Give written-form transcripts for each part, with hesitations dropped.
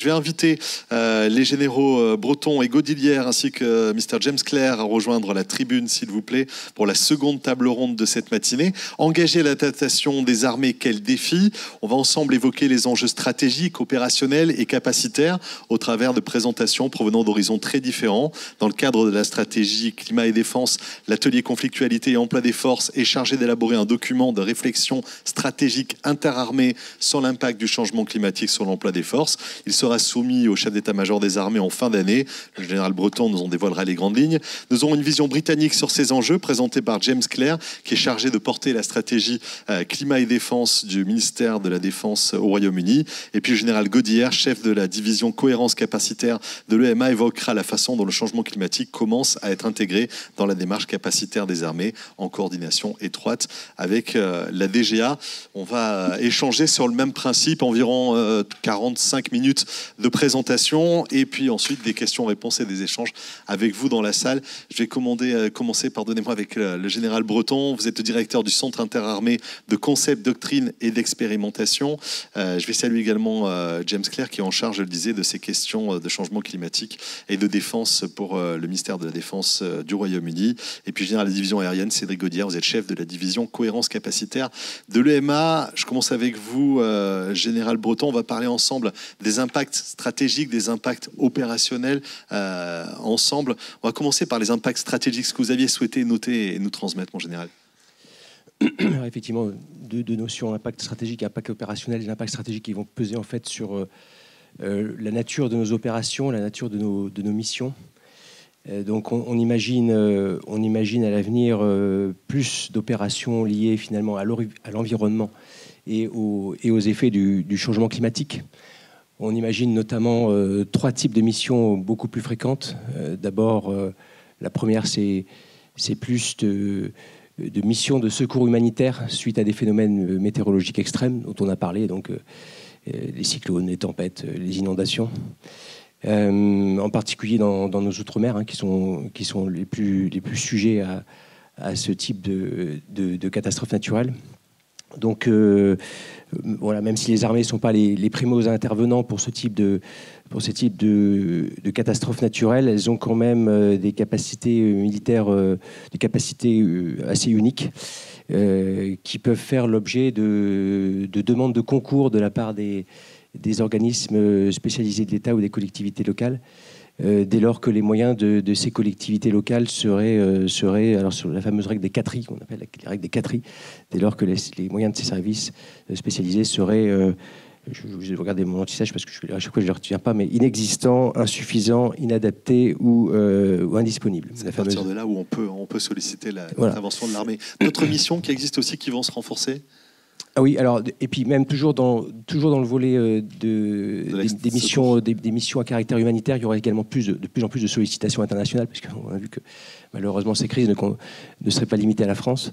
Je vais inviter les généraux Breton et Godilière ainsi que Mr. James Clare à rejoindre la tribune, s'il vous plaît, pour la seconde table ronde de cette matinée. Engager l'adaptation des armées, quel défi? On va ensemble évoquer les enjeux stratégiques, opérationnels et capacitaires au travers de présentations provenant d'horizons très différents. Dans le cadre de la stratégie climat et défense, l'atelier conflictualité et emploi des forces est chargé d'élaborer un document de réflexion stratégique interarmée sur l'impact du changement climatique sur l'emploi des forces. Il sera soumis au chef d'état-major des armées en fin d'année. Le général Breton nous en dévoilera les grandes lignes. Nous aurons une vision britannique sur ces enjeux présentée par James Clare, qui est chargé de porter la stratégie climat et défense du ministère de la Défense au Royaume-Uni. Et puis le général Godillère, chef de la division cohérence capacitaire de l'EMA, évoquera la façon dont le changement climatique commence à être intégré dans la démarche capacitaire des armées en coordination étroite avec la DGA. On va échanger sur le même principe, environ 45 minutes de présentation et puis ensuite des questions-réponses et des échanges avec vous dans la salle. Je vais commencer, pardonnez-moi, avec le général Breton. Vous êtes le directeur du Centre interarmé de concept, doctrine et d'expérimentation. Je vais saluer également James Clare qui est en charge, je le disais, de ces questions de changement climatique et de défense pour le ministère de la Défense du Royaume-Uni. Et puis général de la division aérienne, Cédric Godillère, vous êtes chef de la division cohérence capacitaire de l'EMA. Je commence avec vous, général Breton. On va parler ensemble des impacts stratégiques, des impacts opérationnels ensemble. On va commencer par les impacts stratégiques, ce que vous aviez souhaité noter et nous transmettre, mon général. Alors, effectivement, deux notions, impact stratégique et impact opérationnel. Les impacts stratégiques qui vont peser en fait sur la nature de nos opérations, la nature de nos missions. Donc on imagine à l'avenir plus d'opérations liées finalement à l'environnement et aux effets du changement climatique. On imagine notamment trois types de missions beaucoup plus fréquentes. D'abord, la première, c'est plus de missions de secours humanitaire suite à des phénomènes météorologiques extrêmes dont on a parlé, donc les cyclones, les tempêtes, les inondations. En particulier dans nos outre-mer, qui sont les plus sujets à ce type de catastrophes naturelles. Donc voilà, même si les armées ne sont pas les primos intervenants pour ce type de catastrophes naturelles, elles ont quand même des capacités militaires, des capacités assez uniques qui peuvent faire l'objet de demandes de concours de la part des organismes spécialisés de l'État ou des collectivités locales, dès lors que les moyens de ces collectivités locales seraient alors sur la fameuse règle des 4I, qu'on appelle les règles des 4I, dès lors que les moyens de ces services spécialisés seraient, je vais regarder mon anti-sèche parce que à chaque fois je ne le retiens pas, mais inexistants, insuffisants, inadaptés ou indisponibles. C'est à partir de là où on peut solliciter l'intervention de l'armée. D'autres missions qui existent aussi qui vont se renforcer? Ah oui, alors, et puis même toujours dans le volet des missions à caractère humanitaire, il y aura également de plus en plus de sollicitations internationales, parce qu'on a vu que malheureusement ces crises ne seraient pas limitées à la France.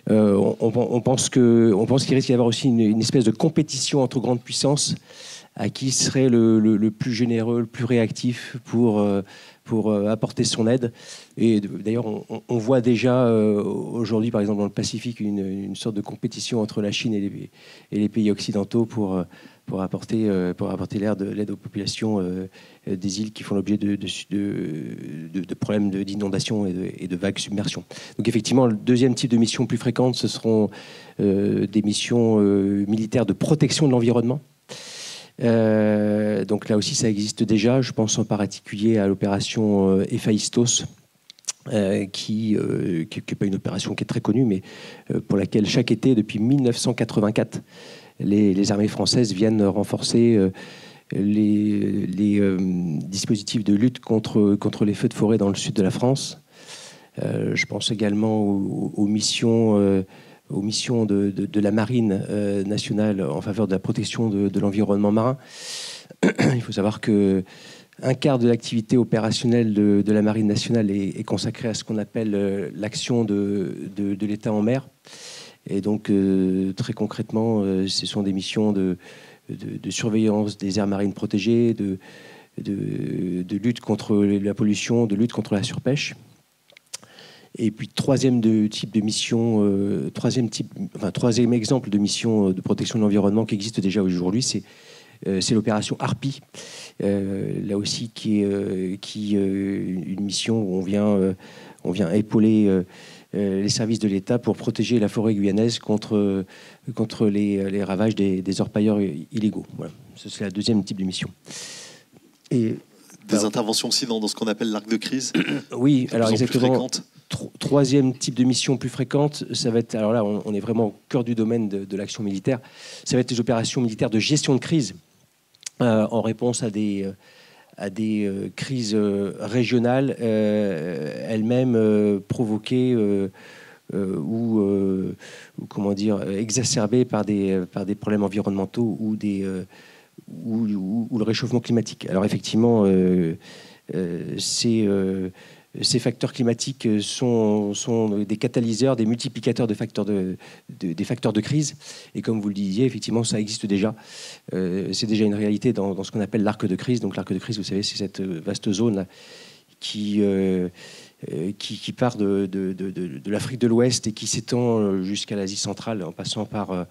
On pense qu'il risque d'y avoir aussi une espèce de compétition entre grandes puissances à qui serait le plus généreux, le plus réactif pour apporter son aide. Et d'ailleurs, on voit déjà aujourd'hui, par exemple dans le Pacifique, une sorte de compétition entre la Chine et les pays occidentaux pour apporter l'aide aux populations des îles qui font l'objet de problèmes d'inondation et de vagues submersion. Donc effectivement, le deuxième type de mission plus fréquente, ce seront des missions militaires de protection de l'environnement. Donc là aussi, ça existe déjà. Je pense en particulier à l'opération Héphaïstos, qui n'est pas une opération qui est très connue, mais pour laquelle chaque été, depuis 1984, les armées françaises viennent renforcer les dispositifs de lutte contre les feux de forêt dans le sud de la France. Je pense également aux missions de la marine nationale en faveur de la protection de l'environnement marin. Il faut savoir qu'un quart de l'activité opérationnelle de la marine nationale est consacrée à ce qu'on appelle l'action de l'État en mer. Et donc, très concrètement, ce sont des missions de surveillance des aires marines protégées, de lutte contre la pollution, de lutte contre la surpêche. Et puis troisième exemple de mission de protection de l'environnement qui existe déjà aujourd'hui, c'est c'est l'opération Harpie, là aussi qui est une mission où on vient épauler les services de l'État pour protéger la forêt guyanaise contre les ravages des orpailleurs illégaux. Voilà. C'est la deuxième type de mission. Et des interventions aussi dans ce qu'on appelle l'arc de crise. Oui, alors exactement. Troisième type de mission plus fréquente, ça va être, alors là on est vraiment au cœur du domaine de l'action militaire, ça va être les opérations militaires de gestion de crise en réponse à des crises régionales elles-mêmes provoquées ou comment dire, exacerbées par des problèmes environnementaux ou le réchauffement climatique. Alors effectivement, ces facteurs climatiques sont des catalyseurs, des multiplicateurs des facteurs de crise. Et comme vous le disiez, effectivement, ça existe déjà. C'est déjà une réalité dans ce qu'on appelle l'arc de crise. Donc l'arc de crise, vous savez, c'est cette vaste zone qui part de l'Afrique de l'Ouest et qui s'étend jusqu'à l'Asie centrale, en passant par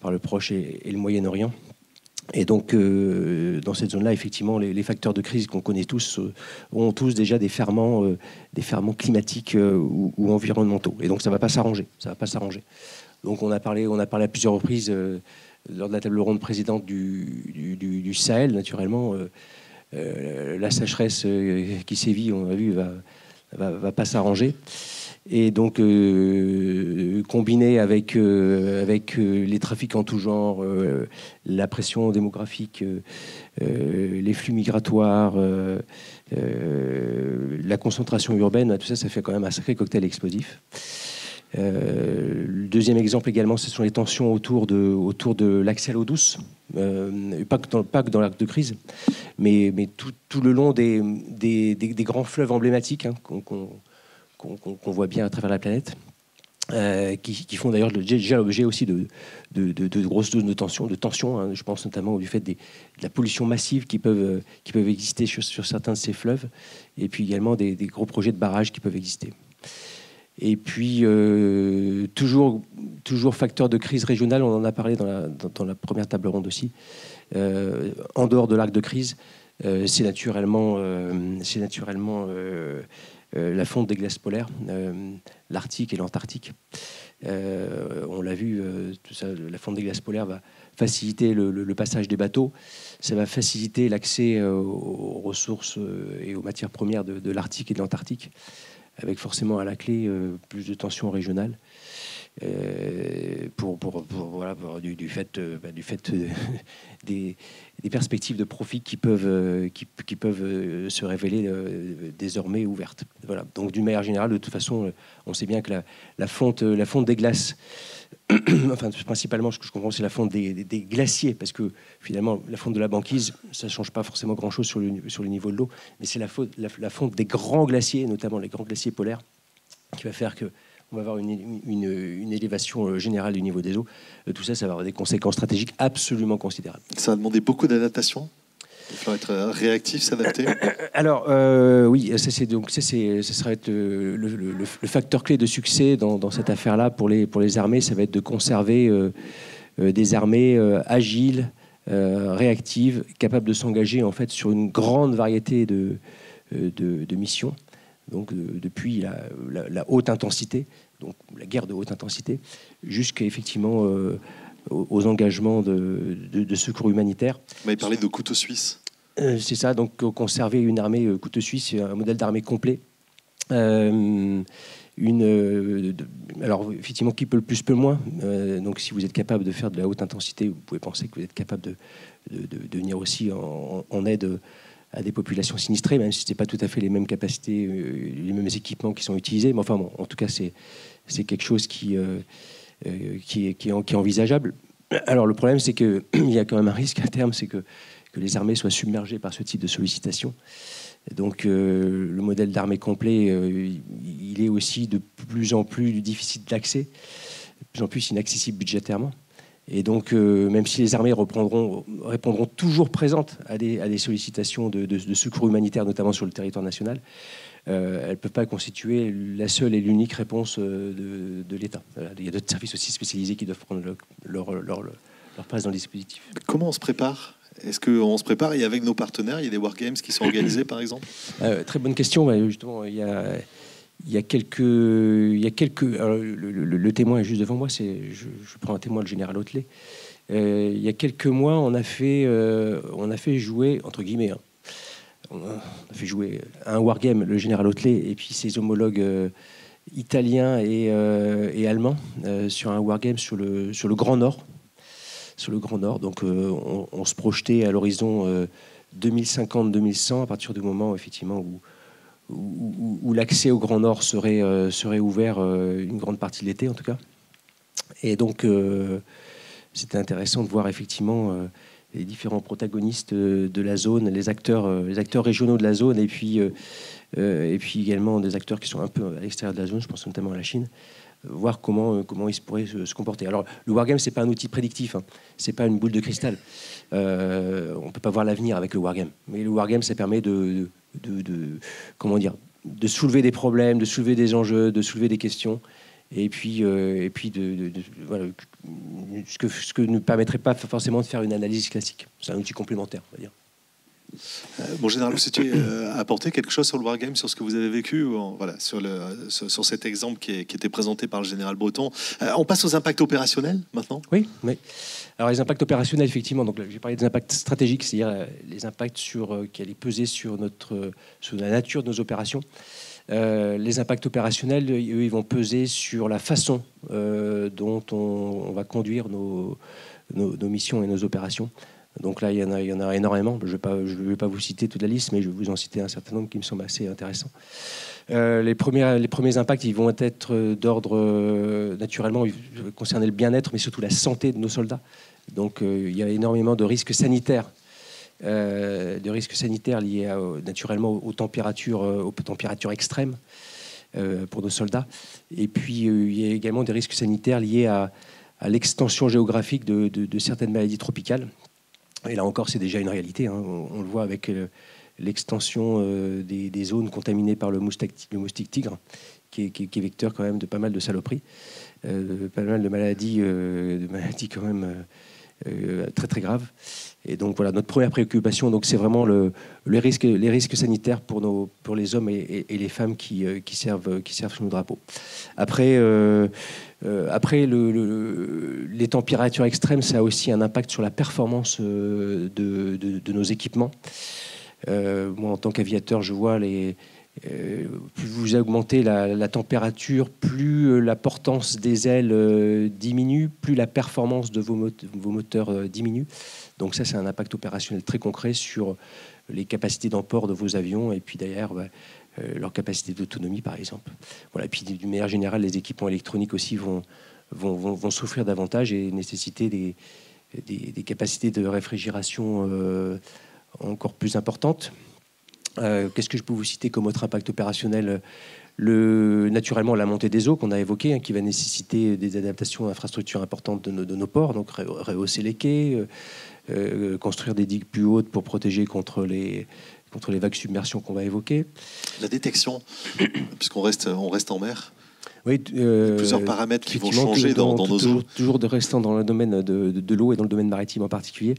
le Proche et le Moyen-Orient. Et donc, dans cette zone-là, effectivement, les facteurs de crise qu'on connaît tous ont tous déjà des ferments climatiques ou environnementaux. Et donc, ça ne va pas s'arranger. Donc, on a parlé à plusieurs reprises lors de la table ronde précédente du Sahel, naturellement. La sécheresse qui sévit, on a vu, va pas s'arranger. Et donc, combiné avec les trafics en tout genre, la pression démographique, les flux migratoires, la concentration urbaine, tout ça, ça fait quand même un sacré cocktail explosif. Le deuxième exemple également, ce sont les tensions autour de l'accès à l'eau douce, pas que dans l'arc de crise, mais tout le long des grands fleuves emblématiques qu'on voit bien à travers la planète, qui font d'ailleurs déjà l'objet aussi de grosses zones de tension. Je pense notamment du fait de la pollution massive qui peuvent exister sur certains de ces fleuves, et puis également des gros projets de barrages qui peuvent exister. Et puis, toujours facteur de crise régionale, on en a parlé dans la première table ronde aussi, en dehors de l'arc de crise, c'est naturellement la fonte des glaces polaires, l'Arctique et l'Antarctique. On l'a vu, tout ça, la fonte des glaces polaires va faciliter le passage des bateaux. Ça va faciliter l'accès aux ressources et aux matières premières de l'Arctique et de l'Antarctique, avec forcément à la clé plus de tensions régionales. Du fait des perspectives de profit qui peuvent se révéler désormais ouvertes. Voilà. Donc d'une manière générale, de toute façon, on sait bien que la fonte des glaces, enfin principalement ce que je comprends, c'est la fonte des glaciers, parce que finalement la fonte de la banquise, ça ne change pas forcément grand-chose sur le niveau de l'eau, mais c'est la fonte des grands glaciers, notamment les grands glaciers polaires, qui va faire que on va avoir une élévation générale du niveau des eaux. Tout ça, ça va avoir des conséquences stratégiques absolument considérables. Ça va demander beaucoup d'adaptation. Il faut être réactif, s'adapter. Alors, oui, ça sera être le facteur clé de succès dans cette affaire-là pour les armées. Ça va être de conserver des armées agiles, réactives, capables de s'engager en fait sur une grande variété de missions. Donc depuis la haute intensité, donc la guerre de haute intensité, jusqu'à effectivement aux engagements de secours humanitaire. Vous m'avez parlé de couteau suisse. C'est ça, donc conserver une armée couteau suisse, un modèle d'armée complet. Alors effectivement, qui peut le plus, peut le moins. Donc si vous êtes capable de faire de la haute intensité, vous pouvez penser que vous êtes capable de venir aussi en aide à des populations sinistrées, même si ce n'est pas tout à fait les mêmes capacités, les mêmes équipements qui sont utilisés. Mais enfin, bon, en tout cas, c'est quelque chose qui est envisageable. Alors, le problème, c'est qu'il y a quand même un risque à terme, c'est que les armées soient submergées par ce type de sollicitation. Donc, le modèle d'armée complet, il est aussi de plus en plus difficile d'accès, de plus en plus inaccessible budgétairement. Et donc, même si les armées répondront toujours présentes à des sollicitations de secours humanitaire, notamment sur le territoire national, elles ne peuvent pas constituer la seule et l'unique réponse de l'État. Il y a d'autres services aussi spécialisés qui doivent prendre leur place dans le dispositif. Comment on se prépare Est-ce qu'on se prépare et avec nos partenaires, il y a des wargames qui sont organisés par exemple? Très bonne question. Justement, il y a quelques alors, le témoin est juste devant moi. Je prends un témoin, le général Hautelet. Il y a quelques mois, on a fait jouer, entre guillemets, on a fait jouer un wargame, le général Hautelet, et puis ses homologues italiens et allemands sur un wargame sur le Grand Nord. Sur le Grand Nord. Donc on se projetait à l'horizon 2050-2100, à partir du moment effectivement où l'accès au Grand Nord serait ouvert une grande partie de l'été en tout cas. Et donc c'était intéressant de voir effectivement les différents protagonistes de la zone, les acteurs régionaux de la zone, et puis également des acteurs qui sont un peu à l'extérieur de la zone, je pense notamment à la Chine, voir comment ils pourraient se comporter. Alors, le wargame, c'est pas un outil prédictif, hein. C'est pas une boule de cristal. On peut pas voir l'avenir avec le wargame. Mais le wargame, ça permet de soulever des problèmes, de soulever des enjeux, de soulever des questions, et puis voilà, ce que ne permettrait pas forcément de faire une analyse classique. C'est un outil complémentaire, on va dire. Bon, général, vous souhaitiez apporter quelque chose sur le wargame, sur ce que vous avez vécu, voilà, sur cet exemple qui était présenté par le général Breton. On passe aux impacts opérationnels maintenant. Oui. Alors les impacts opérationnels, effectivement, donc j'ai parlé des impacts stratégiques, c'est-à-dire les impacts qui allaient peser sur la nature de nos opérations. Les impacts opérationnels, eux, ils vont peser sur la façon dont on va conduire nos missions et nos opérations. Donc là, il y en a énormément. Je ne vais pas vous citer toute la liste, mais je vais vous en citer un certain nombre qui me semblent assez intéressants. Les premiers impacts, ils vont être d'ordre, naturellement, concerner le bien-être, mais surtout la santé de nos soldats. Donc il y a énormément de risques sanitaires. Liés naturellement aux températures extrêmes pour nos soldats. Et puis, il y a également des risques sanitaires liés à l'extension géographique de certaines maladies tropicales. Et là encore, c'est déjà une réalité, hein. On le voit avec l'extension des zones contaminées par le moustique tigre, qui est vecteur quand même de pas mal de saloperies, pas mal de maladies quand même très très graves. Et donc voilà, notre première préoccupation, donc c'est vraiment les risques sanitaires pour les hommes et les femmes qui servent sous nos drapeaux. Après, les températures extrêmes, ça a aussi un impact sur la performance de nos équipements. Moi, en tant qu'aviateur, je vois plus vous augmentez la température, plus la portance des ailes diminue, plus la performance de vos moteurs diminue. Donc ça, c'est un impact opérationnel très concret sur les capacités d'emport de vos avions et puis d'ailleurs leur capacité d'autonomie, par exemple. Voilà. Et puis d'une manière générale, les équipements électroniques aussi vont souffrir davantage et nécessiter des capacités de réfrigération encore plus importantes. Qu'est-ce que je peux vous citer comme autre impact opérationnel? Naturellement, la montée des eaux qu'on a évoquée, hein, qui va nécessiter des adaptations d'infrastructures importantes de nos ports, donc rehausser les quais, construire des digues plus hautes pour protéger contre les vagues submersion qu'on va évoquer. La détection, puisqu'on reste en mer. Oui, plusieurs paramètres qui vont changer dans nos eaux. Toujours restant dans le domaine de l'eau et dans le domaine maritime en particulier.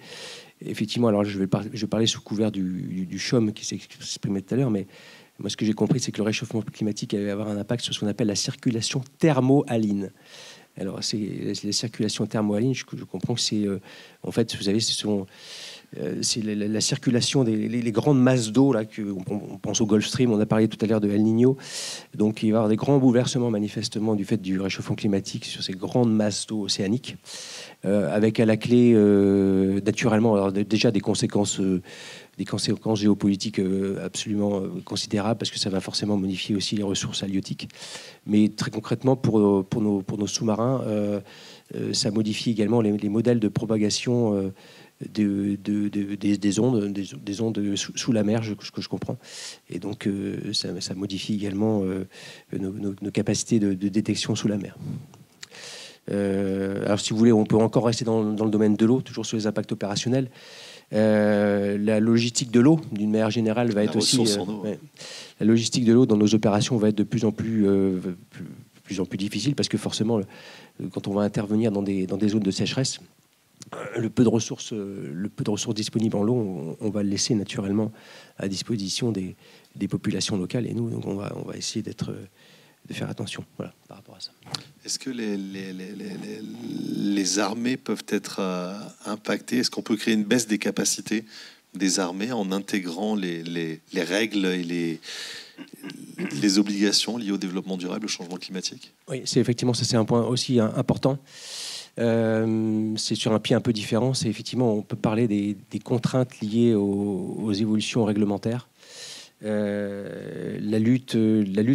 Effectivement, alors je vais parler sous couvert du CHOM qui s'est exprimé tout à l'heure, mais moi ce que j'ai compris, c'est que le réchauffement climatique allait avoir un impact sur ce qu'on appelle la circulation thermohaline. Alors c'est la circulation thermohaline, je comprends que c'est en fait, vous savez, c'est la circulation des grandes masses d'eau là, on pense au Gulf Stream, on a parlé tout à l'heure de El Niño, donc il va y avoir des grands bouleversements manifestement du fait du réchauffement climatique sur ces grandes masses d'eau océaniques, avec à la clé naturellement alors, déjà des conséquences géopolitiques absolument considérables, parce que ça va forcément modifier aussi les ressources halieutiques, mais très concrètement pour nos sous-marins, ça modifie également les modèles de propagation des ondes sous la mer, que je comprends. Et donc, ça modifie également nos capacités de détection sous la mer. Alors, si vous voulez, on peut encore rester dans le domaine de l'eau, toujours sur les impacts opérationnels. La logistique de l'eau, d'une manière générale, va être aussi... la logistique de l'eau dans nos opérations va être de plus en plus difficile, parce que forcément, quand on va intervenir dans des zones de sécheresse, le peu de ressources disponibles en l'eau, on va le laisser naturellement à disposition des populations locales. Et nous, donc on va essayer de faire attention, voilà, par rapport à ça. Est-ce que les armées peuvent être impactées? Est-ce qu'on peut créer une baisse des capacités des armées en intégrant les règles et les obligations liées au développement durable, au changement climatique? Oui, effectivement, ça c'est un point aussi important. C'est sur un pied un peu différent. C'est effectivement, on peut parler des contraintes liées aux évolutions réglementaires. La lutte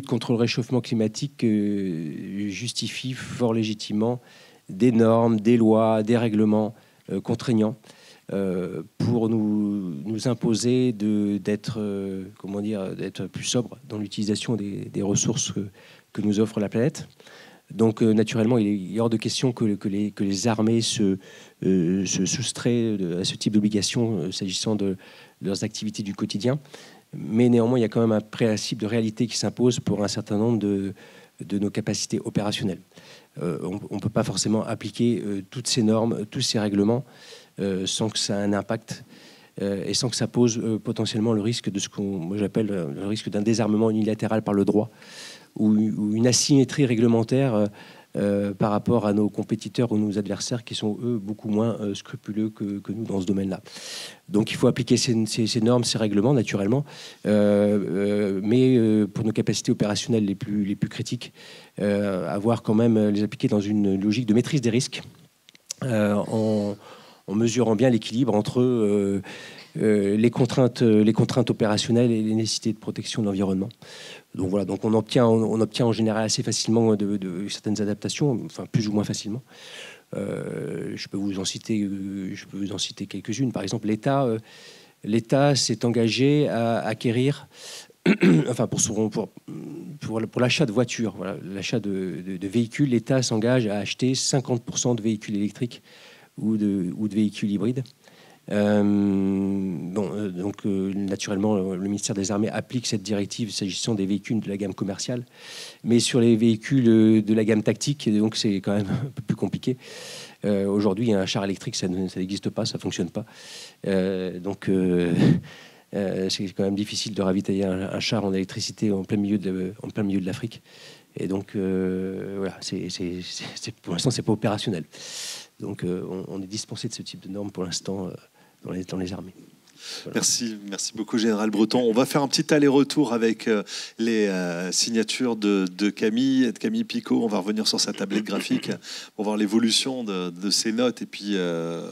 contre le réchauffement climatique justifie fort légitimement des normes, des lois, des règlements contraignants pour nous imposer d'être plus sobre dans l'utilisation des ressources que nous offre la planète. Donc naturellement, il est hors de question que les armées se soustraient à ce type d'obligations s'agissant de leurs activités du quotidien. Mais néanmoins, il y a quand même un principe de réalité qui s'impose pour un certain nombre de nos capacités opérationnelles. On ne peut pas forcément appliquer toutes ces normes, tous ces règlements sans que ça ait un impact et sans que ça pose potentiellement le risque de ce que j'appelle le risque d'un désarmement unilatéral par le droit ou une asymétrie réglementaire par rapport à nos compétiteurs ou nos adversaires qui sont, eux, beaucoup moins scrupuleux que nous dans ce domaine-là. Donc il faut appliquer ces normes, ces règlements, naturellement, mais pour nos capacités opérationnelles les plus critiques, avoir quand même les appliquer dans une logique de maîtrise des risques, en mesurant bien l'équilibre entre les contraintes opérationnelles et les nécessités de protection de l'environnement. Donc voilà, donc on obtient en général assez facilement de certaines adaptations, enfin plus ou moins facilement. Je peux vous en citer quelques-unes. Par exemple, l'État s'est engagé à acquérir, enfin pour l'achat de voitures, voilà, l'achat de véhicules, l'État s'engage à acheter 50% de véhicules électriques ou de véhicules hybrides. Naturellement, le ministère des Armées applique cette directive s'agissant des véhicules de la gamme commerciale, mais sur les véhicules de la gamme tactique, donc c'est quand même un peu plus compliqué. Aujourd'hui, un char électrique, ça n'existe pas, ça ne fonctionne pas. C'est quand même difficile de ravitailler un char en électricité en plein milieu de l'Afrique. Et donc, voilà, pour l'instant, c'est pas opérationnel. Donc, on est dispensé de ce type de normes pour l'instant dans les armées. Voilà. Merci beaucoup, Général Breton. On va faire un petit aller-retour avec les signatures de Camille Picot. On va revenir sur sa tablette graphique pour voir l'évolution de ses notes et puis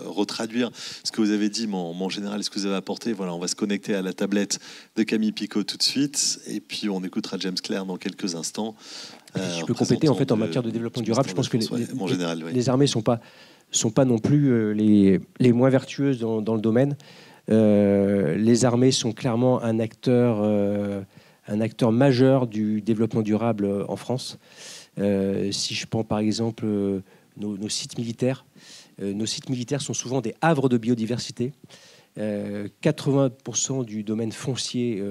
retraduire ce que vous avez dit, mon général, ce que vous avez apporté. Voilà, on va se connecter à la tablette de Camille Picot tout de suite et puis on écoutera James Clair dans quelques instants. Je peux compléter en fait en matière de développement durable. Je pense que les armées sont pas non plus les moins vertueuses dans le domaine. Les armées sont clairement un acteur majeur du développement durable en France. Si je prends par exemple nos sites militaires sont souvent des havres de biodiversité. 80% du domaine foncier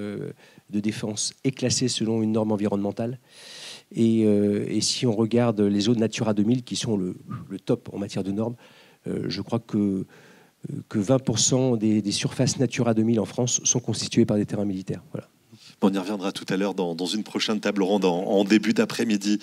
de défense est classé selon une norme environnementale. Et si on regarde les zones Natura 2000, qui sont le top en matière de normes, je crois que 20% des surfaces Natura 2000 en France sont constituées par des terrains militaires. Voilà. On y reviendra tout à l'heure dans une prochaine table ronde en début d'après-midi.